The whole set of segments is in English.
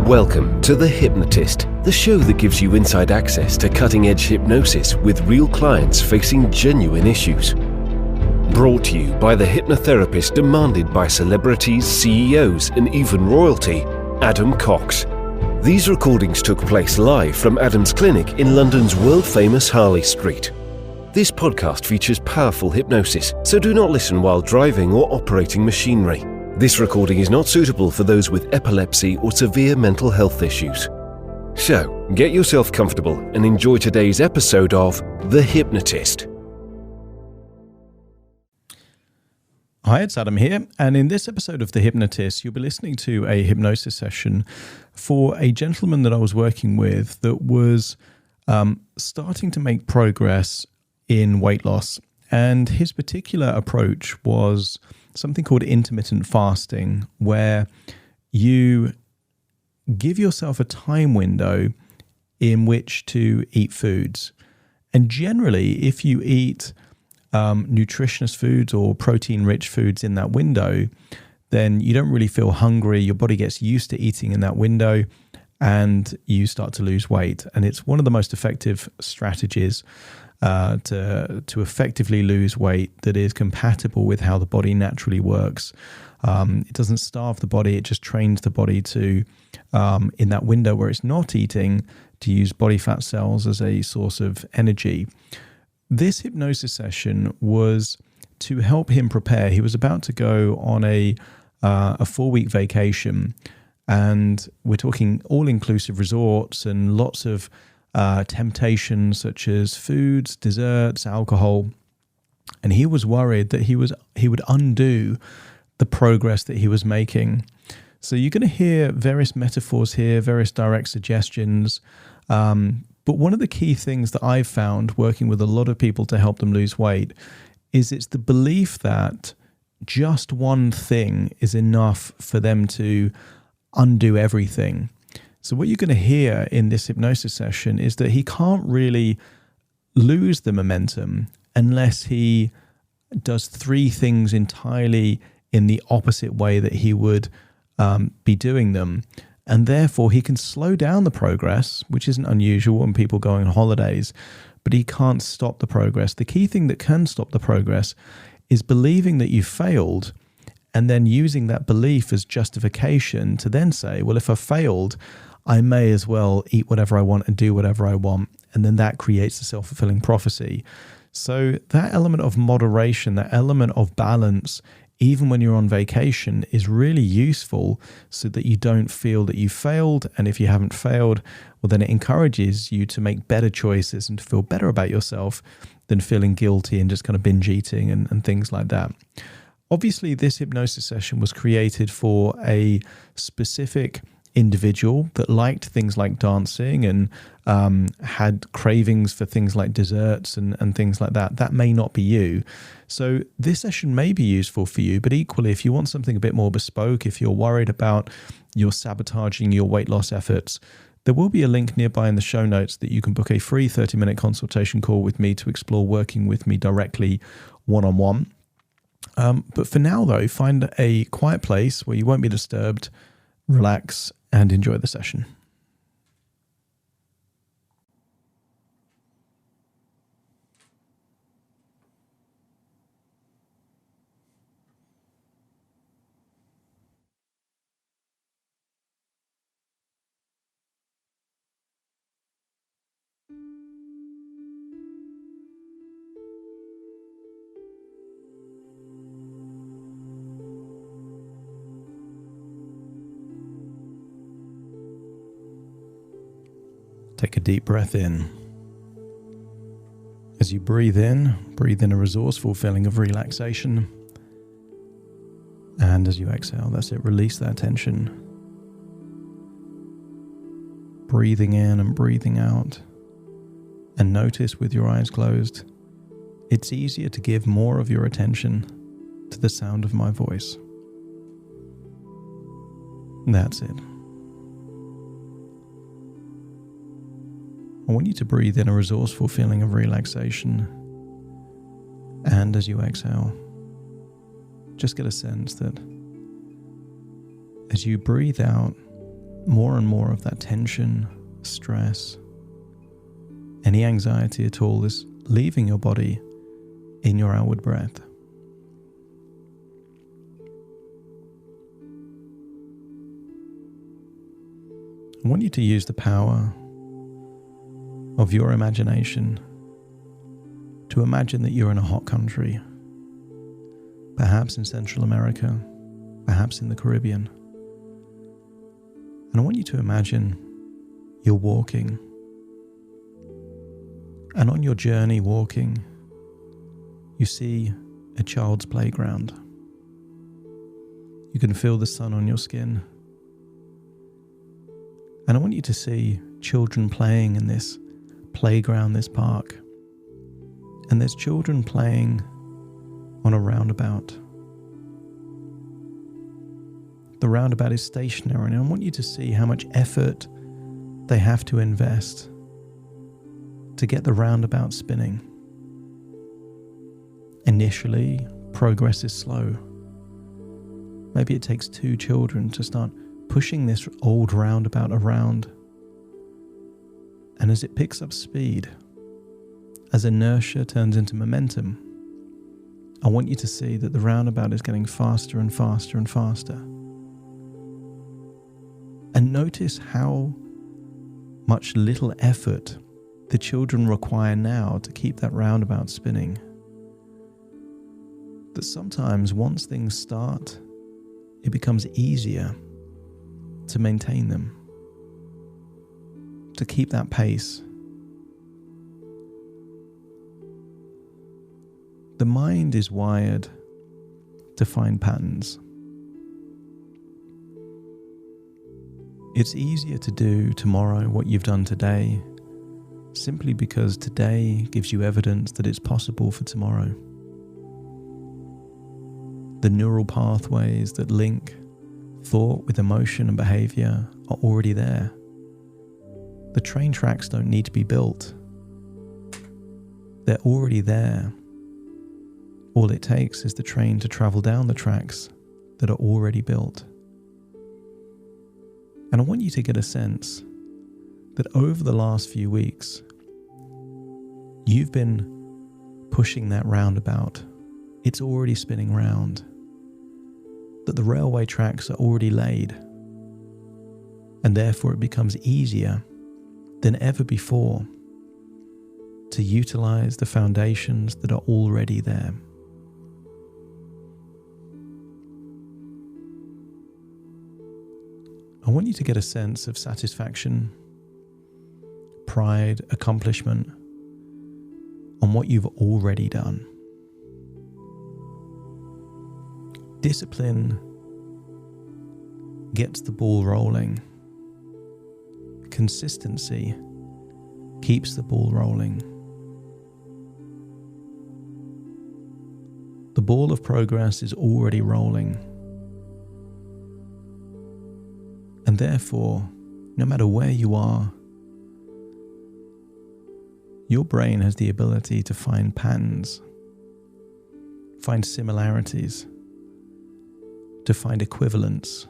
Welcome to The Hypnotist, the show that gives you inside access to cutting-edge hypnosis with real clients facing genuine issues. Brought to you by the hypnotherapist demanded by celebrities, CEOs, and even royalty, Adam Cox. These recordings took place live from Adam's clinic in London's world-famous Harley Street. This podcast features powerful hypnosis, so do not listen while driving or operating machinery. This recording is not suitable for those with epilepsy or severe mental health issues. So, get yourself comfortable and enjoy today's episode of The Hypnotist. Hi, it's Adam here, and in this episode of The Hypnotist, you'll be listening to a hypnosis session for a gentleman that I was working with that was starting to make progress in weight loss. And his particular approach was something called intermittent fasting, where you give yourself a time window in which to eat foods. And generally, if you eat nutritious foods or protein-rich foods in that window, then you don't really feel hungry. Your body gets used to eating in that window and you start to lose weight. And it's one of the most effective strategies to effectively lose weight that is compatible with how the body naturally works. It doesn't starve the body, it just trains the body to, in that window where it's not eating, to use body fat cells as a source of energy. This hypnosis session was to help him prepare. He was about to go on a 4-week vacation, and we're talking all-inclusive resorts and lots of temptations such as foods, desserts, alcohol. And he was worried that he would undo the progress that he was making. So you're going to hear various metaphors here, various direct suggestions. But one of the key things that I've found working with a lot of people to help them lose weight is it's the belief that just one thing is enough for them to undo everything. So what you're going to hear in this hypnosis session is that he can't really lose the momentum unless he does 3 things entirely in the opposite way that he would be doing them. And therefore, he can slow down the progress, which isn't unusual when people go on holidays, but he can't stop the progress. The key thing that can stop the progress is believing that you failed and then using that belief as justification to then say, well, if I failed, I may as well eat whatever I want and do whatever I want. And then that creates a self-fulfilling prophecy. So that element of moderation, that element of balance, even when you're on vacation, is really useful so that you don't feel that you failed. And if you haven't failed, well, then it encourages you to make better choices and to feel better about yourself than feeling guilty and just kind of binge eating and things like that. Obviously, this hypnosis session was created for a specific individual that liked things like dancing and had cravings for things like desserts and things like that. That may not be you. So this session may be useful for you, but equally, if you want something a bit more bespoke, if you're worried about you're sabotaging your weight loss efforts, there will be a link nearby in the show notes that you can book a free 30-minute consultation call with me to explore working with me directly one-on-one. But for now, though, find a quiet place where you won't be disturbed, relax, and enjoy the session. Take a deep breath in. As you breathe in a resourceful feeling of relaxation. And as you exhale, that's it, release that tension. Breathing in and breathing out. And notice with your eyes closed, it's easier to give more of your attention to the sound of my voice. That's it. I want you to breathe in a resourceful feeling of relaxation. And as you exhale, just get a sense that as you breathe out, more and more of that tension, stress, any anxiety at all is leaving your body in your outward breath. I want you to use the power of your imagination to imagine that you're in a hot country, perhaps in Central America, perhaps in the Caribbean. And I want you to imagine you're walking, and on your journey walking, you see a child's playground. You can feel the sun on your skin. And I want you to see children playing in this playground, this park. And there's children playing on a roundabout. The roundabout is stationary, and I want you to see how much effort they have to invest to get the roundabout spinning. Initially, progress is slow. Maybe it takes 2 children to start pushing this old roundabout around. And as it picks up speed, as inertia turns into momentum, I want you to see that the roundabout is getting faster and faster and faster. And notice how much little effort the children require now to keep that roundabout spinning. That sometimes once things start, it becomes easier to maintain them, to keep that pace. The mind is wired to find patterns. It's easier to do tomorrow what you've done today, simply because today gives you evidence that it's possible for tomorrow. The neural pathways that link thought with emotion and behavior are already there. The train tracks don't need to be built. They're already there. All it takes is the train to travel down the tracks that are already built. And I want you to get a sense that over the last few weeks, you've been pushing that roundabout. It's already spinning round. That the railway tracks are already laid, and therefore it becomes easier than ever before to utilize the foundations that are already there. I want you to get a sense of satisfaction, pride, accomplishment on what you've already done. Discipline gets the ball rolling. Consistency keeps the ball rolling. The ball of progress is already rolling. And therefore, no matter where you are, your brain has the ability to find patterns, find similarities, to find equivalents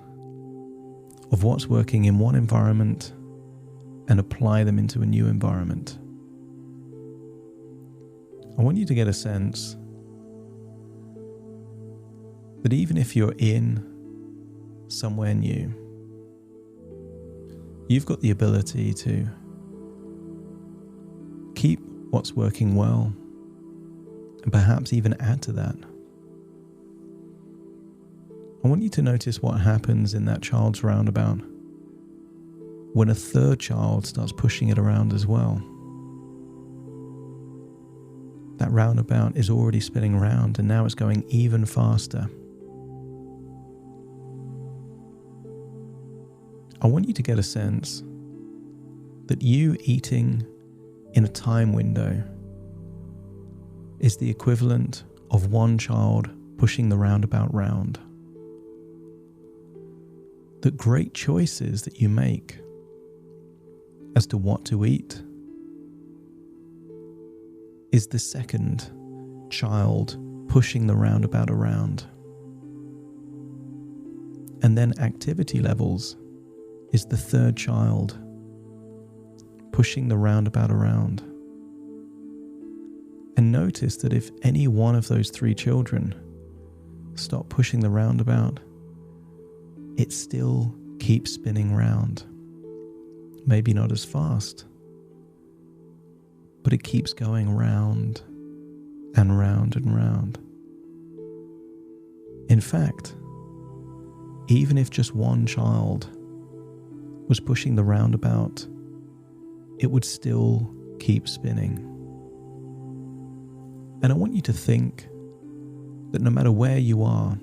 of what's working in one environment and apply them into a new environment. I want you to get a sense that even if you're in somewhere new, you've got the ability to keep what's working well and perhaps even add to that. I want you to notice what happens in that child's roundabout when a third child starts pushing it around as well. That roundabout is already spinning round and now it's going even faster. I want you to get a sense that you eating in a time window is the equivalent of one child pushing the roundabout round. That great choices that you make as to what to eat is the second child pushing the roundabout around. And then activity levels is the third child pushing the roundabout around. And notice that if any one of those three children stop pushing the roundabout, it still keeps spinning round. Maybe not as fast, but it keeps going round and round and round. In fact, even if just one child was pushing the roundabout, it would still keep spinning. And I want you to think that no matter where you are,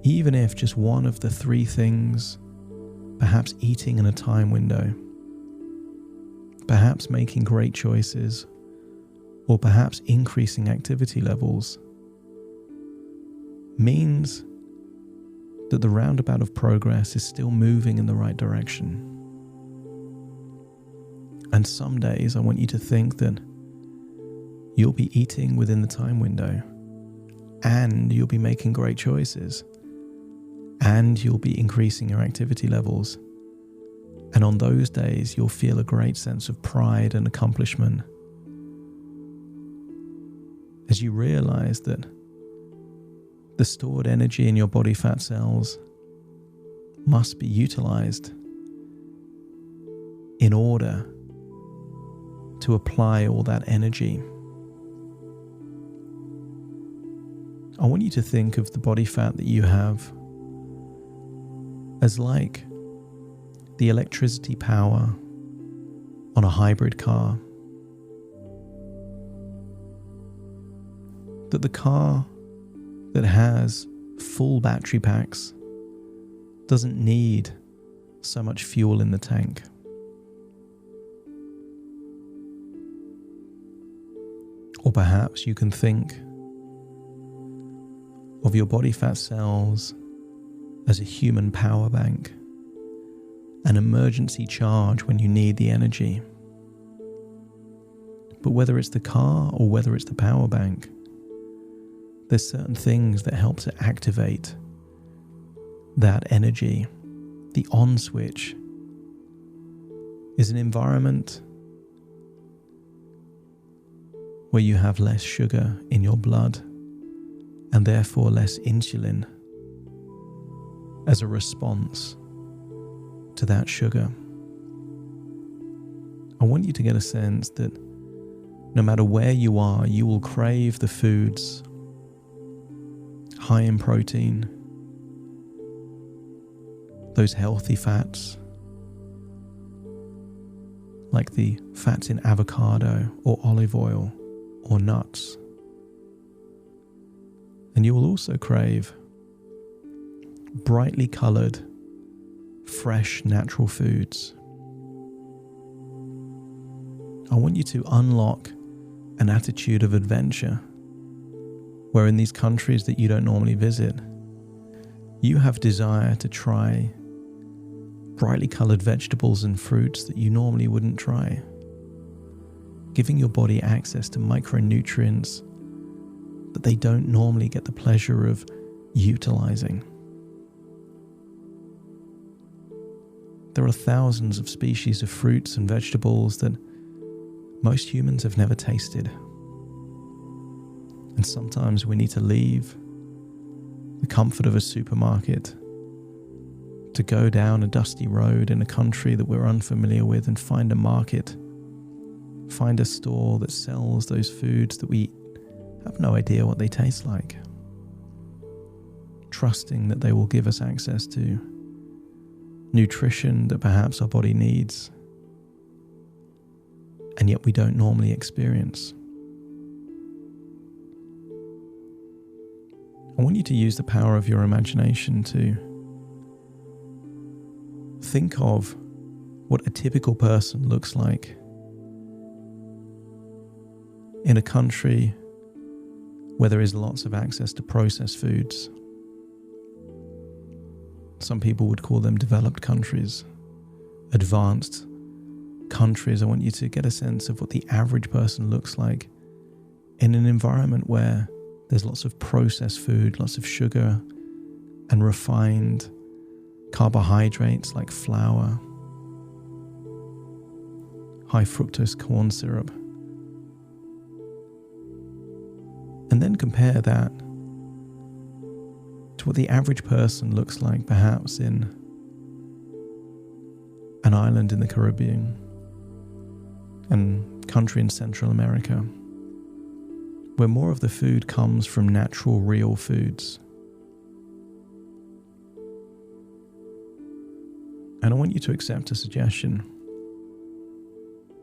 even if just one of the three things, perhaps eating in a time window, perhaps making great choices, or perhaps increasing activity levels, means that the roundabout of progress is still moving in the right direction. And some days I want you to think that you'll be eating within the time window, and you'll be making great choices, and you'll be increasing your activity levels. And on those days, you'll feel a great sense of pride and accomplishment as you realize that the stored energy in your body fat cells must be utilized in order to apply all that energy. I want you to think of the body fat that you have as like the electricity power on a hybrid car. That the car that has full battery packs doesn't need so much fuel in the tank. Or perhaps you can think of your body fat cells as a human power bank, an emergency charge when you need the energy. But whether it's the car or whether it's the power bank, there's certain things that help to activate that energy. The on switch is an environment where you have less sugar in your blood and therefore less insulin as a response to that sugar. I want you to get a sense that no matter where you are, you will crave the foods high in protein, those healthy fats, like the fats in avocado or olive oil or nuts. And you will also crave brightly coloured, fresh, natural foods. I want you to unlock an attitude of adventure, where in these countries that you don't normally visit, you have desire to try brightly coloured vegetables and fruits that you normally wouldn't try, giving your body access to micronutrients that they don't normally get the pleasure of utilizing. There are thousands of species of fruits and vegetables that most humans have never tasted. And sometimes we need to leave the comfort of a supermarket to go down a dusty road in a country that we're unfamiliar with and find a market, find a store that sells those foods that we have no idea what they taste like, trusting that they will give us access to nutrition that perhaps our body needs, and yet we don't normally experience. I want you to use the power of your imagination to think of what a typical person looks like in a country where there is lots of access to processed foods. Some people would call them developed countries, advanced countries. I want you to get a sense of what the average person looks like in an environment where there's lots of processed food, lots of sugar and refined carbohydrates like flour, high fructose corn syrup, and then compare that to what the average person looks like perhaps in an island in the Caribbean and country in Central America, where more of the food comes from natural, real foods. And I want you to accept a suggestion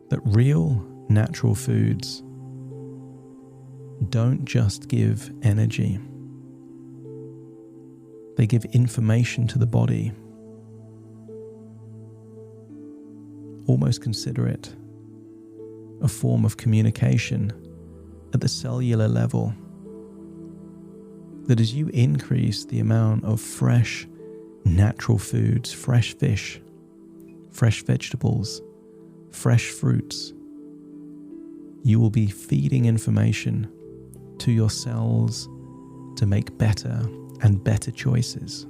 that real, natural foods don't just give energy. They give information to the body. Almost consider it a form of communication at the cellular level, that as you increase the amount of fresh, natural foods, fresh fish, fresh vegetables, fresh fruits, you will be feeding information to your cells to make better and better choices.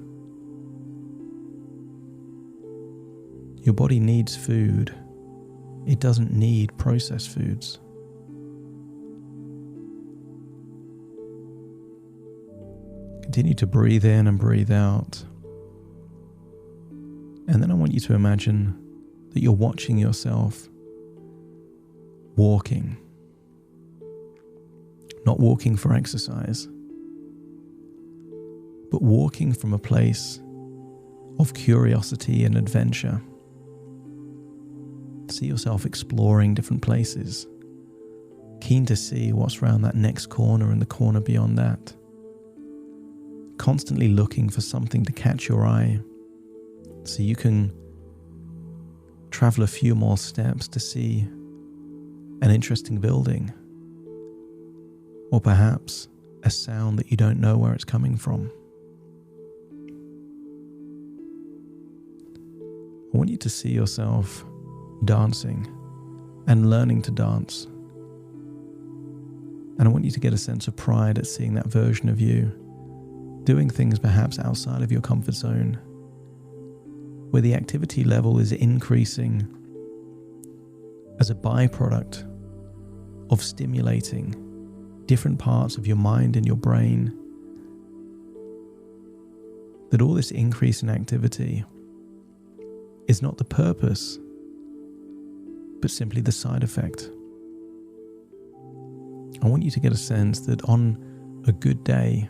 Your body needs food. It doesn't need processed foods. Continue to breathe in and breathe out. And then I want you to imagine that you're watching yourself walking. Not walking for exercise, but walking from a place of curiosity and adventure. See yourself exploring different places, keen to see what's around that next corner and the corner beyond that. Constantly looking for something to catch your eye so you can travel a few more steps to see an interesting building, or perhaps a sound that you don't know where it's coming from. I want you to see yourself dancing and learning to dance. And I want you to get a sense of pride at seeing that version of you doing things perhaps outside of your comfort zone, where the activity level is increasing as a byproduct of stimulating different parts of your mind and your brain. That all this increase in activity is not the purpose, but simply the side effect. I want you to get a sense that on a good day,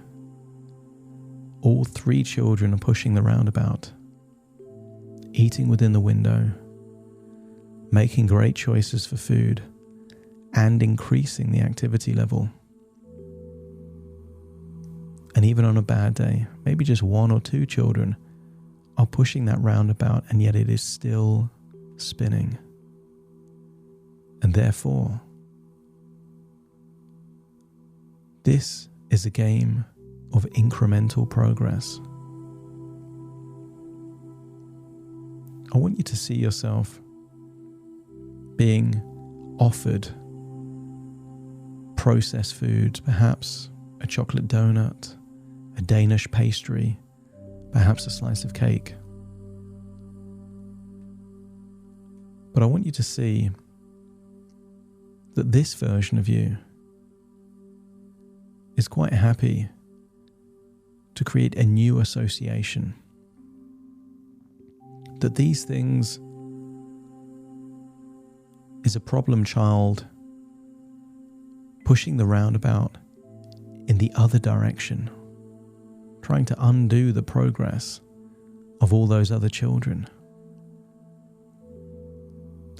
all 3 children are pushing the roundabout, eating within the window, making great choices for food, and increasing the activity level. And even on a bad day, maybe just 1 or 2 children are pushing that roundabout, and yet it is still spinning. And therefore, this is a game of incremental progress. I want you to see yourself being offered processed foods, perhaps a chocolate donut, a Danish pastry, perhaps a slice of cake. But I want you to see that this version of you is quite happy to create a new association. That these things is a problem child pushing the roundabout in the other direction, trying to undo the progress of all those other children,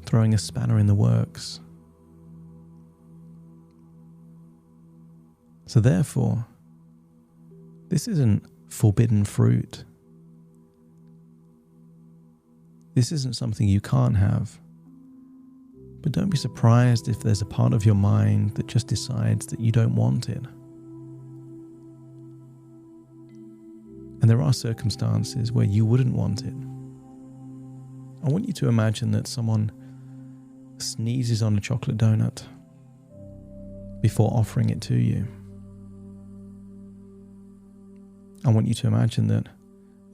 throwing a spanner in the works. So therefore, this isn't forbidden fruit. This isn't something you can't have. But don't be surprised if there's a part of your mind that just decides that you don't want it. And there are circumstances where you wouldn't want it. I want you to imagine that someone sneezes on a chocolate donut before offering it to you. I want you to imagine that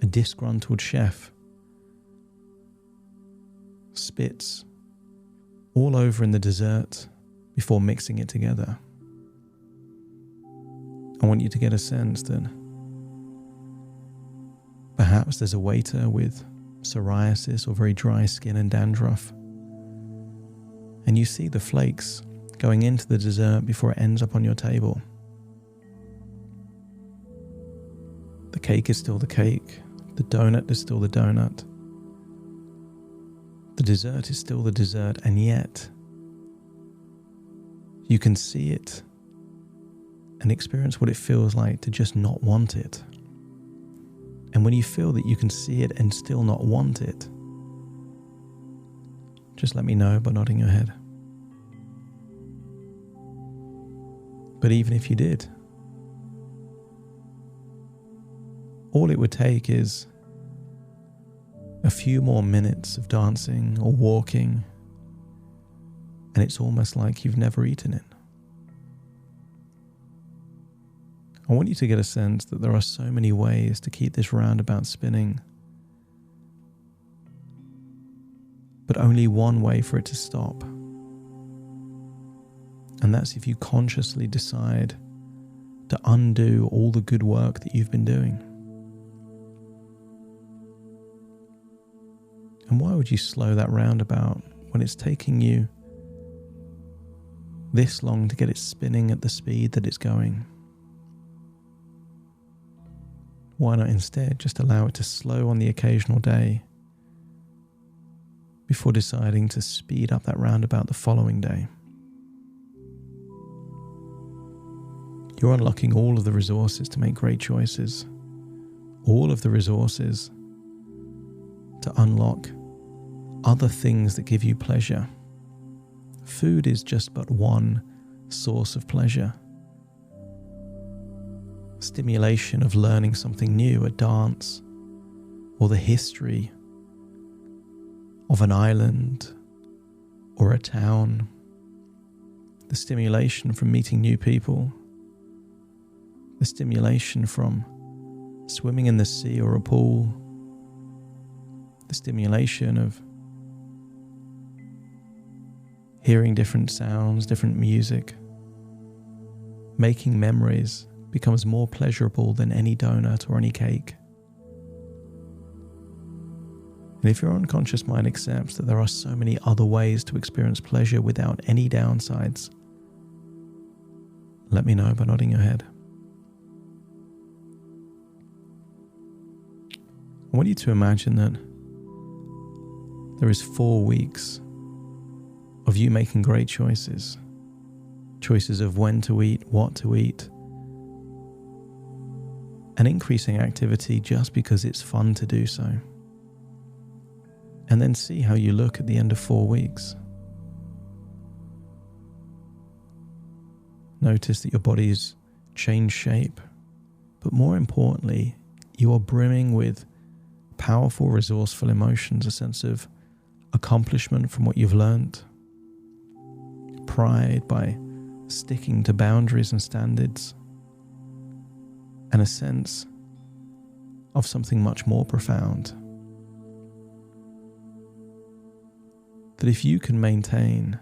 a disgruntled chef spits all over in the dessert before mixing it together. I want you to get a sense that perhaps there's a waiter with psoriasis or very dry skin and dandruff, and you see the flakes going into the dessert before it ends up on your table. The cake is still the cake, the donut is still the donut, the dessert is still the dessert, and yet you can see it and experience what it feels like to just not want it. And when you feel that you can see it and still not want it, just let me know by nodding your head. But even if you did, all it would take is a few more minutes of dancing or walking, and it's almost like you've never eaten it. I want you to get a sense that there are so many ways to keep this roundabout spinning, but only one way for it to stop. And that's if you consciously decide to undo all the good work that you've been doing. And why would you slow that roundabout when it's taking you this long to get it spinning at the speed that it's going? Why not instead just allow it to slow on the occasional day before deciding to speed up that roundabout the following day? You're unlocking all of the resources to make great choices, all of the resources to unlock other things that give you pleasure. Food is just but one source of pleasure. Stimulation of learning something new, a dance, or the history of an island or a town. The stimulation from meeting new people. The stimulation from swimming in the sea or a pool. The stimulation of hearing different sounds, different music. Making memories becomes more pleasurable than any donut or any cake. And if your unconscious mind accepts that there are so many other ways to experience pleasure without any downsides, let me know by nodding your head. I want you to imagine that there is 4 weeks of you making great choices. Choices of when to eat, what to eat, and increasing activity just because it's fun to do so. And then see how you look at the end of 4 weeks. Notice that your body's changed shape, but more importantly, you are brimming with powerful, resourceful emotions, a sense of accomplishment from what you've learned, pride by sticking to boundaries and standards, and a sense of something much more profound. That if you can maintain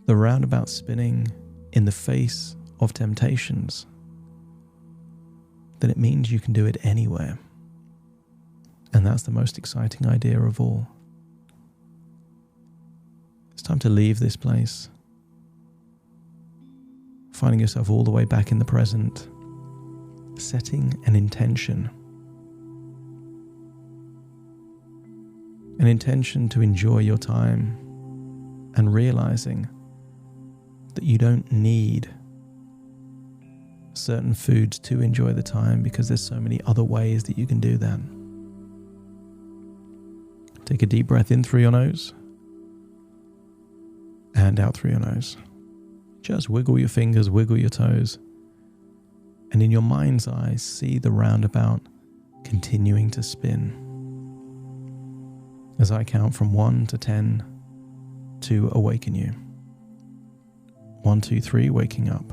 the roundabout spinning in the face of temptations, then it means you can do it anywhere. And that's the most exciting idea of all. It's time to leave this place, finding yourself all the way back in the present, setting an intention. An intention to enjoy your time and realizing that you don't need certain foods to enjoy the time because there's so many other ways that you can do that. Take a deep breath in through your nose and out through your nose. Just wiggle your fingers, wiggle your toes, and in your mind's eye, see the roundabout continuing to spin. As I count from 1 to 10 to awaken you. 1, 2, 3, waking up.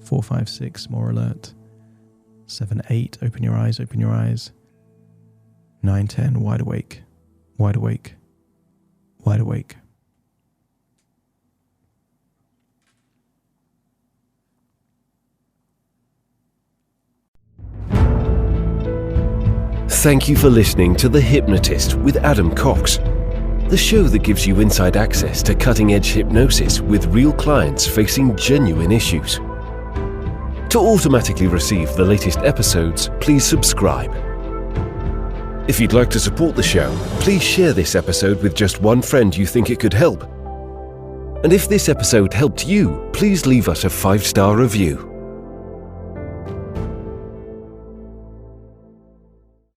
4, 5, 6, more alert. 7, 8, open your eyes, open your eyes. 9, 10, wide awake, wide awake, wide awake. Thank you for listening to The Hypnotist with Adam Cox, the show that gives you inside access to cutting-edge hypnosis with real clients facing genuine issues. To automatically receive the latest episodes, please subscribe. If you'd like to support the show, please share this episode with just one friend you think it could help. And if this episode helped you, please leave us a 5-star review.